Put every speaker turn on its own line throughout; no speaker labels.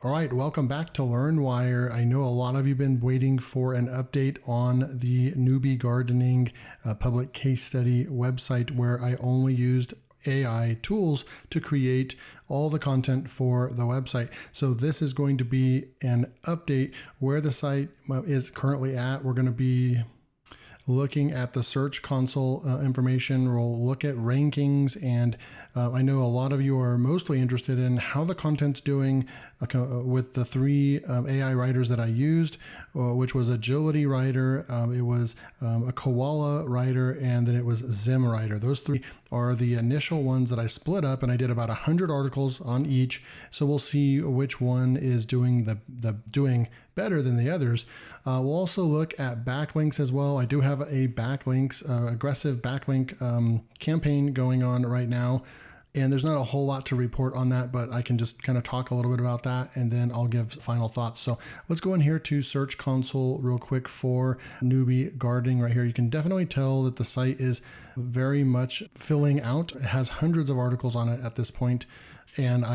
All right, welcome back to LearnWire. I know a lot of you have been waiting for an update on the newbie gardening public case study website where I only used AI tools to create all the content for the website. So this is going to be an update where the site is currently at. We're going to be looking at the Search Console information. We'll look at rankings, and I know a lot of you are mostly interested in how the content's doing with the three AI writers that I used, which was Agility Writer, it was a Koala Writer, and then it was Zimrider. Those three are the initial ones that I split up, and I did about 100 articles on each. So we'll see which one is doing doing better than the others. We'll also look at backlinks as well. I do have a backlinks, aggressive backlink campaign going on right now. And there's not a whole lot to report on that, but I can just kind of talk a little bit about that, and then I'll give final thoughts. So let's go in here to Search Console real quick for newbie gardening right here. You can definitely tell that the site is very much filling out. It has hundreds of articles on it at this point. And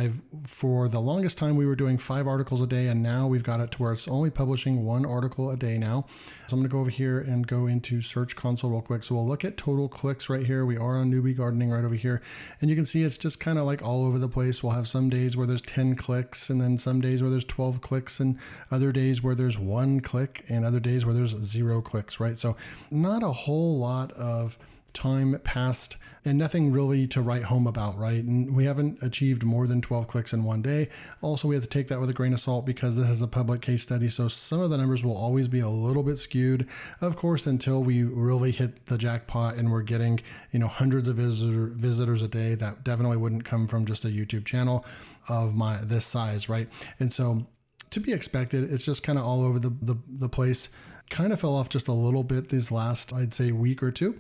for the longest time, we were doing 5 articles a day, and now we've got it to where it's only publishing 1 article a day now. So I'm going to go over here and go into Search Console real quick. So we'll look at total clicks right here. We are on newbie gardening right over here. And you can see it's just kind of like all over the place. We'll have some days where there's 10 clicks, and then some days where there's 12 clicks, and other days where there's 1 click, and other days where there's 0 clicks, right? So not a whole lot of time passed and nothing really to write home about, right? And we haven't achieved more than 12 clicks in one day. Also, we have to take that with a grain of salt because this is a public case study. So some of the numbers will always be a little bit skewed, of course, until we really hit the jackpot and we're getting, hundreds of visitors a day. That definitely wouldn't come from just a YouTube channel of this size, right? And so to be expected, it's just kind of all over the place. Kind of fell off just a little bit these last, I'd say, week or two,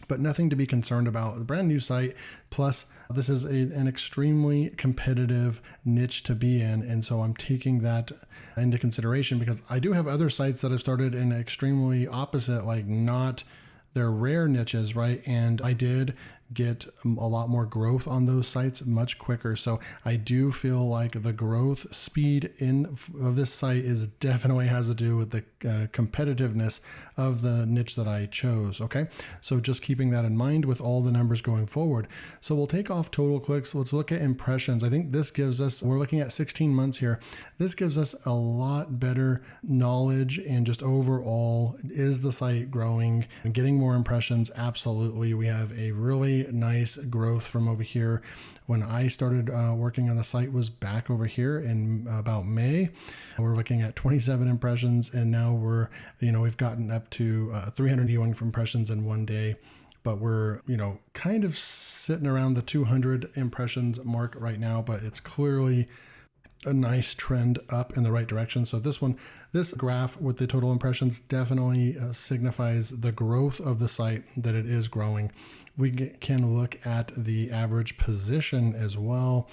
but nothing to be concerned about. A brand new site, plus this is an extremely competitive niche to be in, and so I'm taking that into consideration because I do have other sites that have started in extremely opposite, like not they're rare niches, right? And I did get a lot more growth on those sites much quicker. So I do feel like the growth speed of this site definitely has to do with the competitiveness of the niche that I chose. Okay. So just keeping that in mind with all the numbers going forward. So we'll take off total clicks. Let's look at impressions. I think this gives us, we're looking at 16 months here. This gives us a lot better knowledge and just overall, is the site growing and getting more impressions? Absolutely. We have a really nice growth from over here. When I started working on the site was back over here in about May. We're looking at 27 impressions, and now we've gotten up to 381 impressions in one day. But we're, kind of sitting around the 200 impressions mark right now, but it's clearly a nice trend up in the right direction. So this graph with the total impressions definitely signifies the growth of the site, that it is growing. We can look at the average position as well.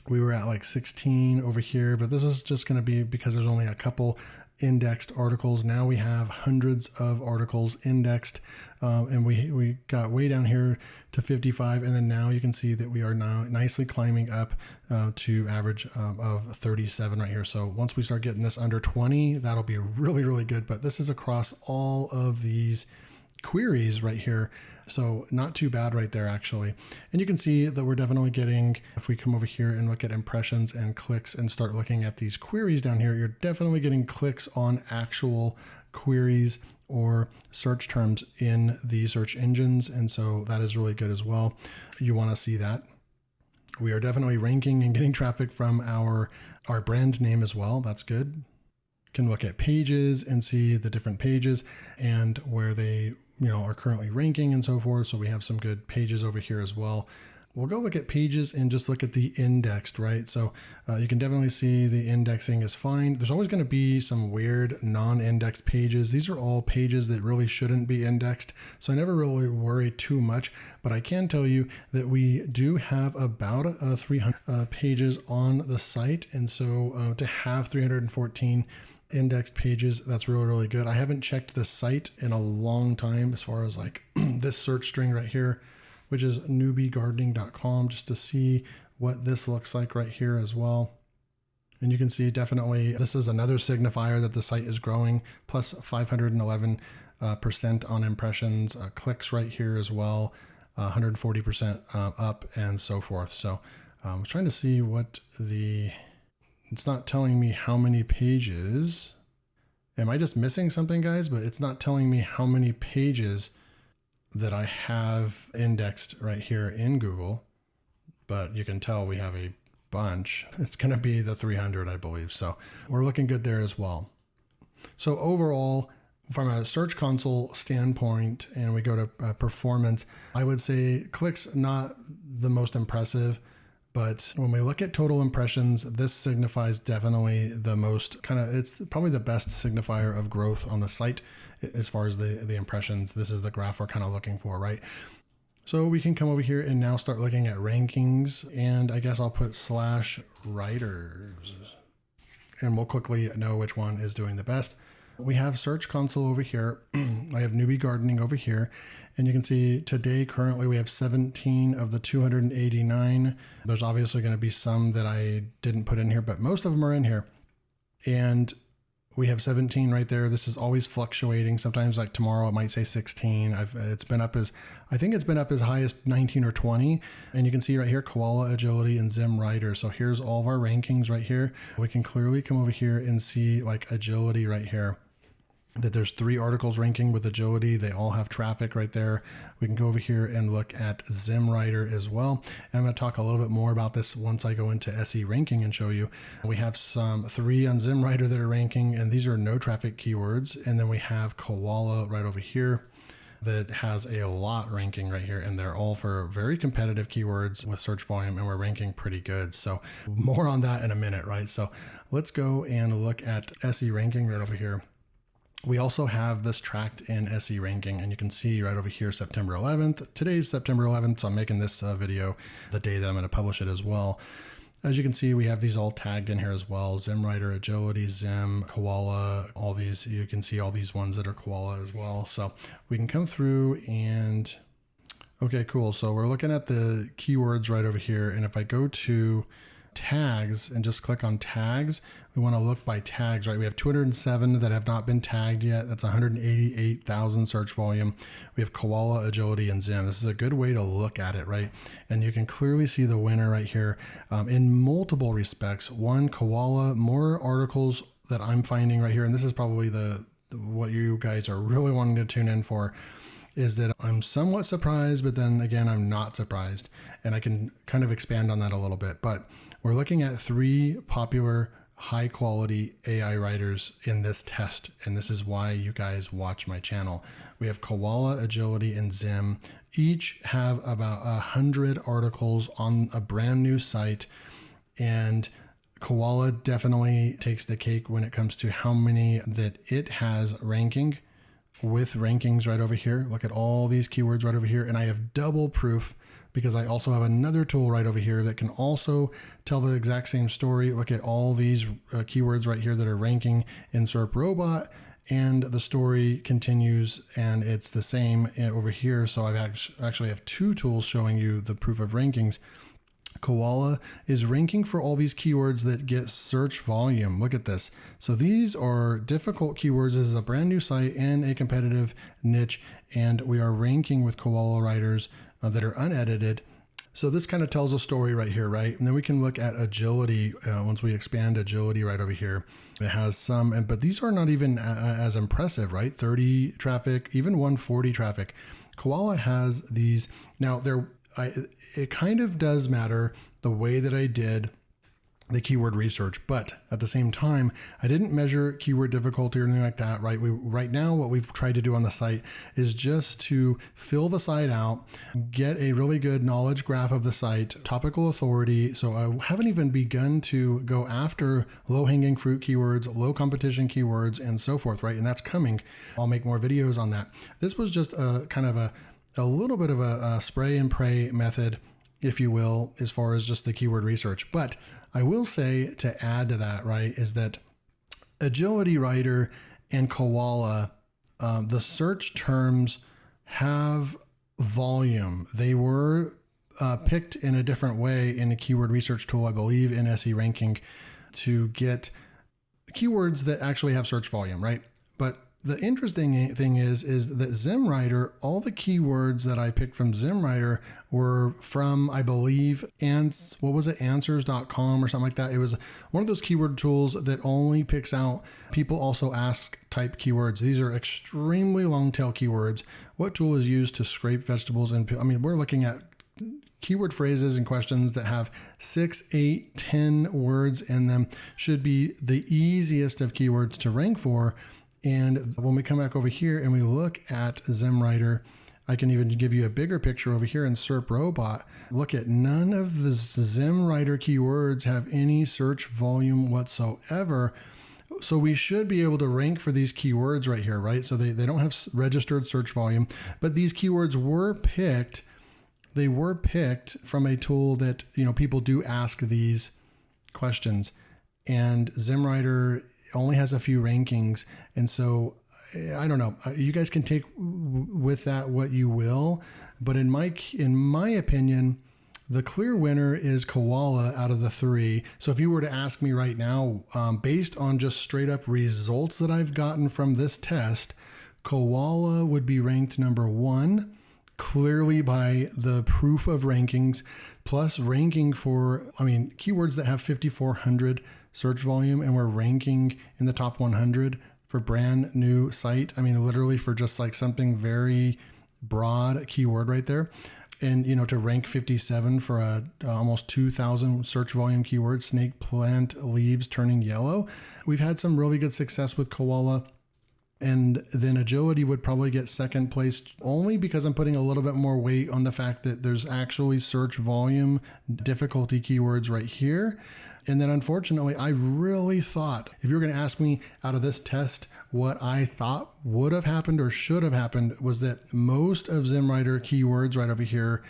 We were at like 16 over here, but this is just going to be because there's only a couple indexed articles. Now we have hundreds of articles indexed, and we got way down here to 55, and then now you can see that we are now nicely climbing up to average of 37 right here. So once we start getting this under 20, that'll be really, really good. But this is across all of these queries right here. So not too bad right there, actually. And you can see that we're definitely getting, if we come over here and look at impressions and clicks and start looking at these queries down here, you're definitely getting clicks on actual queries or search terms in the search engines. And so that is really good as well. You want to see that. We are definitely ranking and getting traffic from our brand name as well. That's good. Can look at pages and see the different pages and where they are currently ranking and so forth. So we have some good pages over here as well. We'll go look at pages and just look at the indexed, right? So you can definitely see the indexing is fine. There's always going to be some weird non-indexed pages. These are all pages that really shouldn't be indexed. So I never really worry too much, but I can tell you that we do have about 300 pages on the site. And so to have 314 indexed pages, that's really, really good. I haven't checked the site in a long time as far as like this search string right here, which is newbiegardening.com, just to see what this looks like right here as well. And you can see definitely this is another signifier that the site is growing, plus 511% on impressions, clicks right here as well, 140% up, and so forth. So I was trying to see what it's not telling me how many pages. Am I just missing something, guys? But it's not telling me how many pages that I have indexed right here in Google. But you can tell we have a bunch. It's going to be the 300, I believe. So we're looking good there as well. So overall, from a Search Console standpoint, and we go to performance, I would say clicks not the most impressive. But when we look at total impressions, this signifies definitely the most it's probably the best signifier of growth on the site as far as the impressions. This is the graph we're kind of looking for, right? So we can come over here and now start looking at rankings, and I guess I'll put /writers, and we'll quickly know which one is doing the best. We have Search Console over here. I have Newbie Gardening over here. And you can see today, currently, we have 17 of the 289. There's obviously going to be some that I didn't put in here, but most of them are in here. And we have 17 right there. This is always fluctuating. Sometimes like tomorrow, it might say 16. I think it's been up as high as 19 or 20. And you can see right here, Koala, Agility, and Zimrider. So here's all of our rankings right here. We can clearly come over here and see like Agility right here, that there's 3 articles ranking with Agility. They all have traffic right there. We can go over here and look at Zimrider as well. And I'm going to talk a little bit more about this once I go into SE ranking and show you. We have some 3 on Zimrider that are ranking, and these are no traffic keywords. And then we have Koala right over here that has a lot ranking right here, and they're all for very competitive keywords with search volume, and we're ranking pretty good. So more on that in a minute, right? So let's go and look at SE ranking right over here. We also have this tracked in SE ranking, and you can see right over here, September 11th. Today's September 11th, so I'm making this video the day that I'm going to publish it as well. As you can see, we have these all tagged in here as well. Zimrider, Agility, Zim, Koala, all these. You can see all these ones that are Koala as well. So we can come through and, okay, cool. So we're looking at the keywords right over here. And if I go to tags and just click on tags, we want to look by tags, right? We have 207 that have not been tagged yet. That's 188,000 search volume. We have Koala, Agility, and Zim. This is a good way to look at it, right? And you can clearly see the winner right here in multiple respects. One, Koala, more articles that I'm finding right here, and this is probably what you guys are really wanting to tune in for, is that I'm somewhat surprised, but then again, I'm not surprised. And I can kind of expand on that a little bit. But we're looking at 3 popular high quality AI writers in this test. And this is why you guys watch my channel. We have Koala, Agility, and Zim. Each have about 100 articles on a brand new site. And Koala definitely takes the cake when it comes to how many that it has ranking, with rankings right over here. Look at all these keywords right over here. And I have double proof because I also have another tool right over here that can also tell the exact same story. Look at all these keywords right here that are ranking in SERP Robot, and the story continues and it's the same over here. So I actually have 2 tools showing you the proof of rankings. Koala is ranking for all these keywords that get search volume. Look at this. So these are difficult keywords. This is a brand new site in a competitive niche, and we are ranking with Koala writers that are unedited. So this kind of tells a story right here, right? And then we can look at Agility. Once we expand Agility right over here, it has some, but these are not even as impressive, right? 30 traffic, even 140 traffic. Koala has these. Now it kind of does matter the way that I did the keyword research, but at the same time, I didn't measure keyword difficulty or anything like that, right? Right now, what we've tried to do on the site is just to fill the site out, get a really good knowledge graph of the site, topical authority. So I haven't even begun to go after low-hanging fruit keywords, low competition keywords, and so forth, right? And that's coming. I'll make more videos on that. This was just a kind of a little bit of a spray and pray method, if you will, as far as just the keyword research. But I will say, to add to that, right, is that Agility Writer and Koala, the search terms have volume. They were picked in a different way in a keyword research tool, I believe, in SE ranking. to get keywords that actually have search volume, right? But the interesting thing is that Zimrider, all the keywords that I picked from Zimrider were from, I believe, answers.com or something like that. It was one of those keyword tools that only picks out people also ask type keywords. These are extremely long tail keywords. What tool is used to scrape vegetables? And I mean, we're looking at keyword phrases and questions that have 6, 8, 10 words in them. Should be the easiest of keywords to rank for. And when we come back over here and we look at Zimrider, I can even give you a bigger picture over here in SERP Robot. Look at none of the Zimrider keywords have any search volume whatsoever. So we should be able to rank for these keywords right here, right? So they don't have registered search volume, but these keywords were picked. They were picked from a tool that, people do ask these questions, and Zimrider only has a few rankings. And so I don't know, you guys can take with that what you will, but in my opinion, the clear winner is Koala out of the 3. So if you were to ask me right now, based on just straight up results that I've gotten from this test, Koala would be ranked number 1, clearly by the proof of rankings, plus ranking for, keywords that have 5,400 search volume, and we're ranking in the top 100 for brand new site. Literally for just like something very broad keyword right there. And, to rank 57 for a almost 2,000 search volume keyword, snake plant leaves turning yellow. We've had some really good success with Koala. And then agility would probably get second place, only because I'm putting a little bit more weight on the fact that there's actually search volume difficulty keywords right here. And then unfortunately, I really thought, if you were going to ask me out of this test, what I thought would have happened or should have happened was that most of Zimrider keywords right over here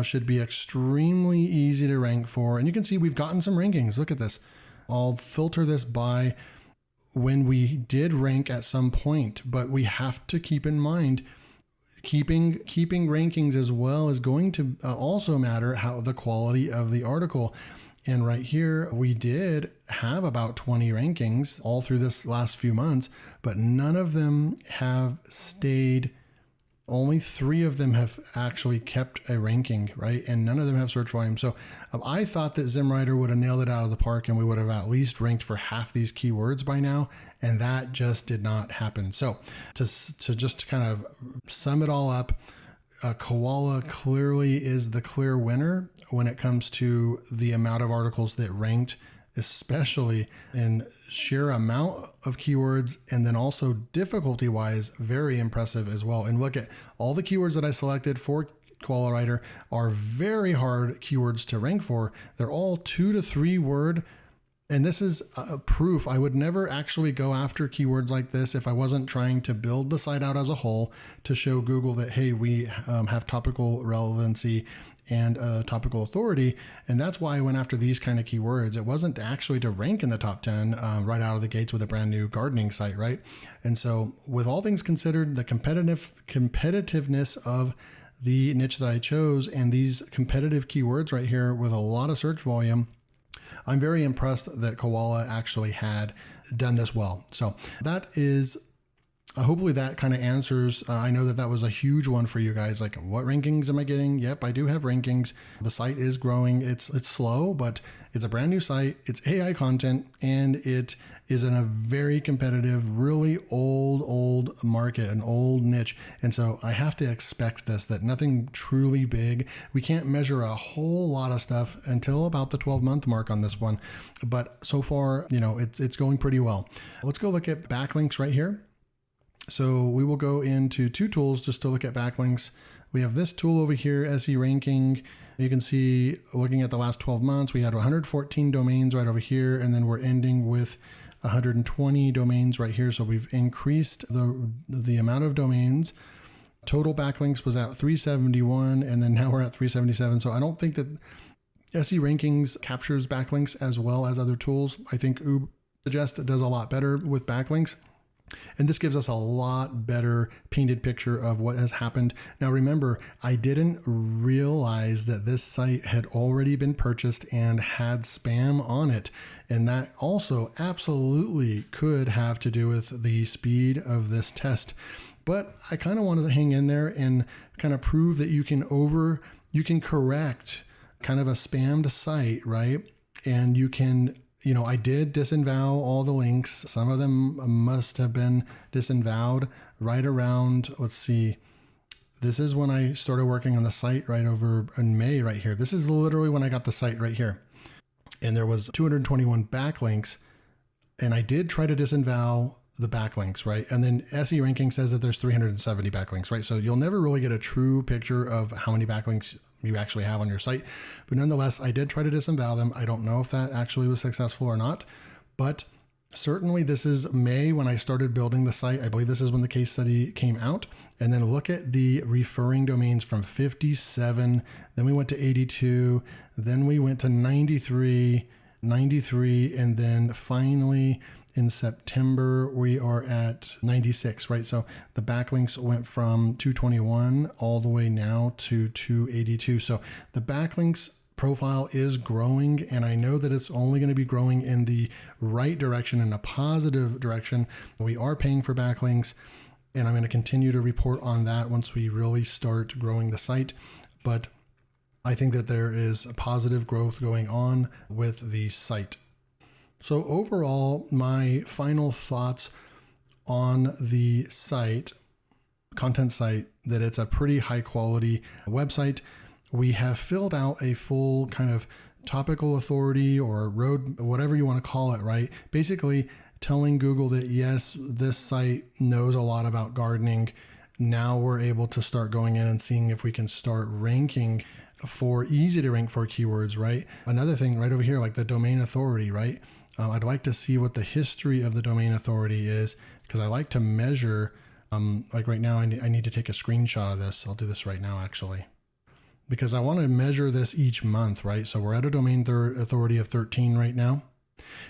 should be extremely easy to rank for. And you can see we've gotten some rankings. Look at this. I'll filter this by when we did rank at some point, but we have to keep in mind keeping rankings as well is going to also matter how the quality of the article. And right here, we did have about 20 rankings all through this last few months, but none of them have stayed. Only 3 of them have actually kept a ranking, right? And none of them have search volume. So I thought that Zimrider would have nailed it out of the park and we would have at least ranked for half these keywords by now. And that just did not happen. So to just kind of sum it all up, Koala clearly is the clear winner when it comes to the amount of articles that ranked, especially in sheer amount of keywords, and then also difficulty wise, very impressive as well. And look at all the keywords that I selected for Koala Writer are very hard keywords to rank for. They're all 2 to 3 word. And this is a proof. I would never actually go after keywords like this if I wasn't trying to build the site out as a whole to show Google that, hey, we have topical relevancy and topical authority. And that's why I went after these kind of keywords. It wasn't actually to rank in the top 10 right out of the gates with a brand new gardening site, right? And so with all things considered, the competitiveness of the niche that I chose and these competitive keywords right here with a lot of search volume, I'm very impressed that Koala actually had done this well. So that is, hopefully that kind of answers. I know that was a huge one for you guys. Like, what rankings am I getting? Yep, I do have rankings. The site is growing. It's slow, but it's a brand new site. It's AI content, and it is in a very competitive, really old market, an old niche. And so I have to expect this, that nothing truly big. We can't measure a whole lot of stuff until about the 12-month mark on this one. But so far, it's going pretty well. Let's go look at backlinks right here. So we will go into 2 tools just to look at backlinks. We have this tool over here, SE ranking. You can see, looking at the last 12 months, we had 114 domains right over here, and then we're ending with 120 domains right here. So we've increased the amount of domains. Total backlinks was at 371, and then now we're at 377. So I don't think that SE rankings captures backlinks as well as other tools. I think Suggest does a lot better with backlinks. And this gives us a lot better painted picture of what has happened. Now, remember, I didn't realize that this site had already been purchased and had spam on it. And that also absolutely could have to do with the speed of this test. But I kind of wanted to hang in there and kind of prove that you can correct kind of a spammed site, right? And you can, I did disavow all the links. Some of them must have been disavowed right around, let's see, this is when I started working on the site right over in May right here. This is literally when I got the site right here. And there was 221 backlinks, and I did try to disavow the backlinks, right? And then SE ranking says that there's 370 backlinks, right? So you'll never really get a true picture of how many backlinks you actually have on your site. But nonetheless, I did try to disavow them. I don't know if that actually was successful or not, but certainly this is May when I started building the site. I believe this is when the case study came out. And then look at the referring domains from 57, then we went to 82, then we went to 93, and then finally in September, we are at 96, right? So the backlinks went from 221 all the way now to 282. So the backlinks profile is growing, and I know that it's only going to be growing in the right direction, in a positive direction. We are paying for backlinks, and I'm going to continue to report on that once we really start growing the site. But I think that there is a positive growth going on with the site. So overall, my final thoughts on the site, content site, that it's a pretty high quality website. We have filled out a full kind of topical authority or road, whatever you want to call it, right? Basically telling Google that yes, this site knows a lot about gardening. Now we're able to start going in and seeing if we can start ranking for easy to rank for keywords, right? Another thing right over here, like the domain authority, right? I'd like to see what the history of the domain authority is, because I like to measure, like right now, I need to take a screenshot of this. I'll do this right now, actually, because I want to measure this each month, right? So we're at a domain authority of 13 right now.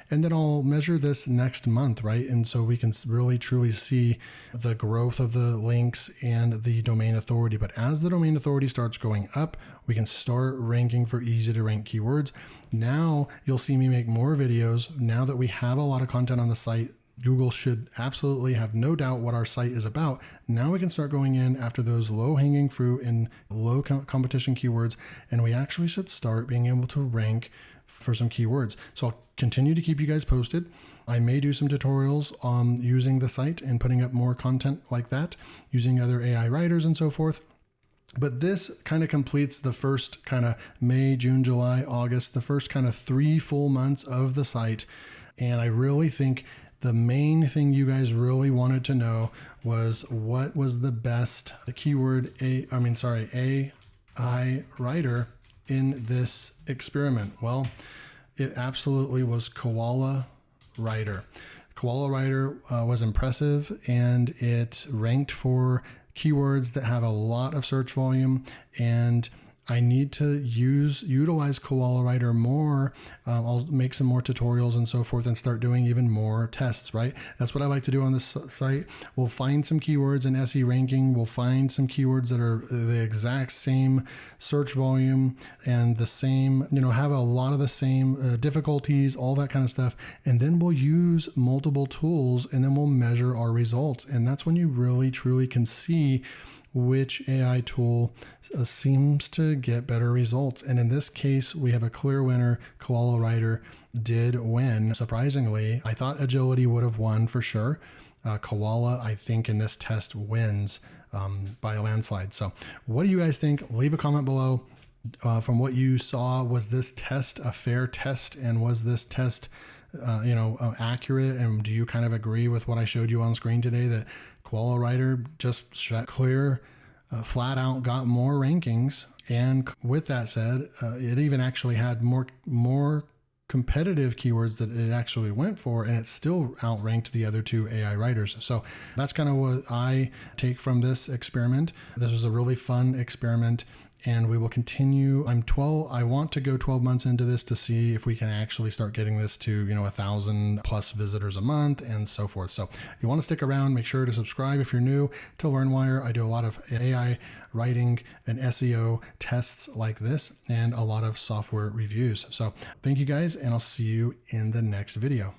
And then I'll measure this next month, right? And so we can really truly see the growth of the links and the domain authority. But as the domain authority starts going up, we can start ranking for easy to rank keywords. Now you'll see me make more videos. Now that we have a lot of content on the site, Google should absolutely have no doubt what our site is about. Now we can start going in after those low hanging fruit and low competition keywords. And we actually should start being able to rank for some keywords. So I'll continue to keep you guys posted. I may do some tutorials on using the site and putting up more content like that, using other AI writers and so forth. But this kind of completes the first kind of May, June, July, August, the first kind of 3 full months of the site. And I really think the main thing you guys really wanted to know was what was the best keyword AI writer in this experiment. Well, it absolutely was Koala Writer. Koala Writer was impressive, and it ranked for keywords that have a lot of search volume, and I need to utilize Koala Writer more. I'll make some more tutorials and so forth and start doing even more tests, right? That's what I like to do on this site. We'll find some keywords in SE ranking. We'll find some keywords that are the exact same search volume and the same, have a lot of the same difficulties, all that kind of stuff. And then we'll use multiple tools, and then we'll measure our results. And that's when you really, truly can see which AI tool seems to get better results. And in this case, we have a clear winner. Koala Writer did win. Surprisingly, I thought Agility would have won for sure. Koala, I think in this test wins by a landslide. So what do you guys think? Leave a comment below. From what you saw, was this test a fair test? And was this test accurate? And do you kind of agree with what I showed you on screen today, that Koala Writer just clear, flat out got more rankings? And with that said, it even actually had more competitive keywords that it actually went for, and it still outranked the other 2 AI writers. So that's kind of what I take from this experiment. This was a really fun experiment, and we will continue. I want to go 12 months into this to see if we can actually start getting this to, 1,000 plus visitors a month and so forth. So if you want to stick around, make sure to subscribe if you're new to LearnWire. I do a lot of AI writing and SEO tests like this and a lot of software reviews. So thank you guys, and I'll see you in the next video.